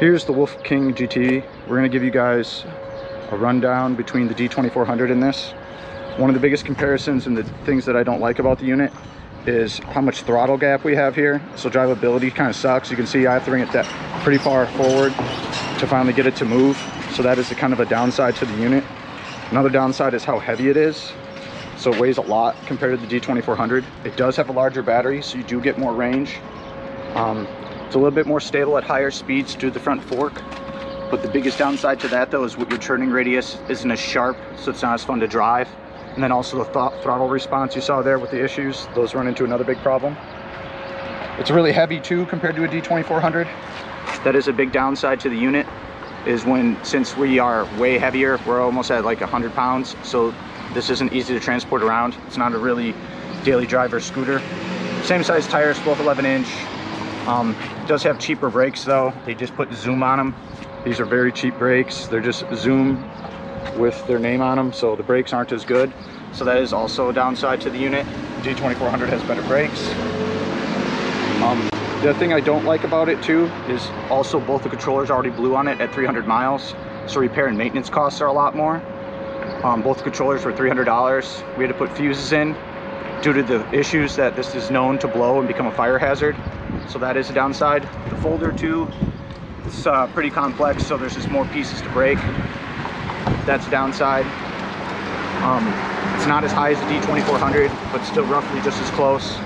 Here's the Wolf King GT. We're going to give you guys a rundown between the D2400 and this. One of the biggest comparisons and the things that I don't like about the unit is how much throttle gap we have here. So drivability kind of sucks. You can see I have to bring it that pretty far forward to finally get it to move. So that is kind of a downside to the unit. Another downside is how heavy it is. So it weighs a lot compared to the D2400. It does have a larger battery, so you do get more range. It's a little bit more stable at higher speeds due to the front fork. But the biggest downside to that though is your turning radius isn't as sharp, so it's not as fun to drive. And then also the throttle response you saw there with the issues, those run into another big problem. It's really heavy too compared to a D2400. That is a big downside to the unit, is since we are way heavier, we're almost at like 100 pounds. So this isn't easy to transport around. It's not a really daily driver scooter. Same size tires, both 11-inch. Does have cheaper brakes though. They just put Zoom on them. These are very cheap brakes. They're just Zoom with their name on them, so the brakes aren't as good. So that is also a downside to the unit. D2400 has better brakes. The thing I don't like about it too is also both the controllers already blew on it at 300 miles. So repair and maintenance costs are a lot more. Both controllers were $300. We had to put fuses in due to the issues that this is known to blow and become a fire hazard. So that is a downside. The folder too, it's pretty complex, so there's just more pieces to break. That's a downside. It's not as high as the D2400, but still roughly just as close.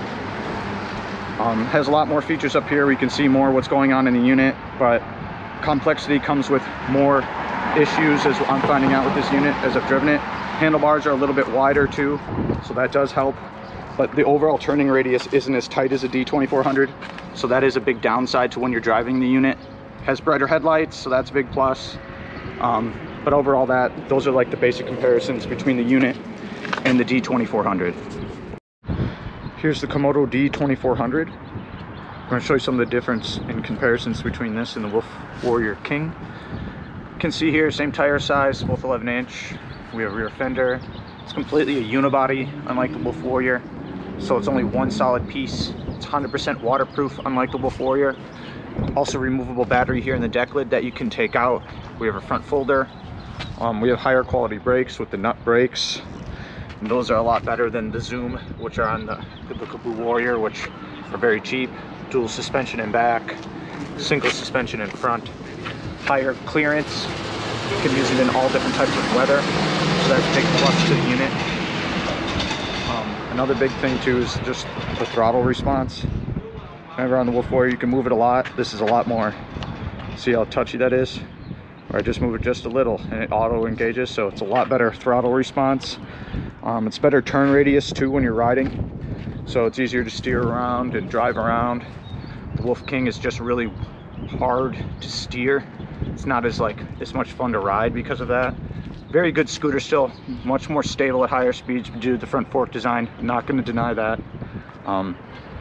Has a lot more features up here. We can see more what's going on in the unit, but complexity comes with more issues as I'm finding out with this unit as I've driven it. Handlebars are a little bit wider too, so that does help. But the overall turning radius isn't as tight as a D2400, so that is a big downside to when you're driving the unit. Has brighter headlights, so that's a big plus. But overall, those are like the basic comparisons between the unit and the D2400. Here's the KOMOTO D2400. I'm going to show you some of the difference in comparisons between this and the Wolf Warrior King. You can see here, same tire size, both 11-inch. We have rear fender. It's completely a unibody, unlike the Wolf Warrior. So it's only one solid piece. It's 100% waterproof, unlike the Wolf Warrior. Also removable battery here in the deck lid that you can take out. We have a front folder. We have higher quality brakes with the Nutt Brakes. And those are a lot better than the Zoom, which are on the Warrior, which are very cheap. Dual suspension in back, single suspension in front. Higher clearance. You can use it in all different types of weather. So that's a big plus to the unit. Another big thing too is just the throttle response. Remember on the Wolf Warrior you can move it a lot. This is a lot more. See how touchy that is? Or I just move it just a little and it auto engages, so it's a lot better throttle response. It's better turn radius too when you're riding, so it's easier to steer around and drive around. The Wolf King is just really hard to steer. It's not as much fun to ride because of that. Very good scooter still, much more stable at higher speeds due to the front fork design. Not going to deny that.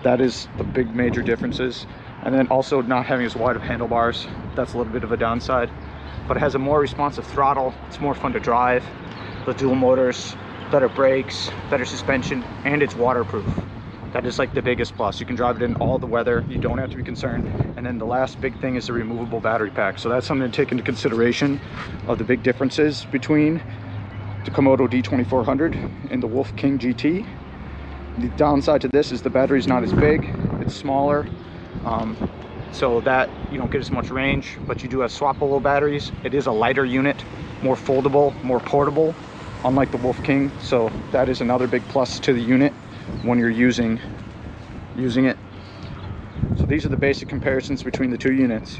That is the big major differences. And then also not having as wide of handlebars. That's a little bit of a downside. But it has a more responsive throttle. It's more fun to drive. The dual motors, better brakes, better suspension, and it's waterproof. That is like the biggest plus. You can drive it in all the weather. You don't have to be concerned. And then the last big thing is the removable battery pack. So that's something to take into consideration of the big differences between the KOMOTO D2400 and the Wolf King GT. The downside to this is the battery's not as big. It's smaller. So that you don't get as much range, but you do have swappable batteries. It is a lighter unit, more foldable, more portable, unlike the Wolf King. So that is another big plus to the unit when you're using it. So these are the basic comparisons between the two units.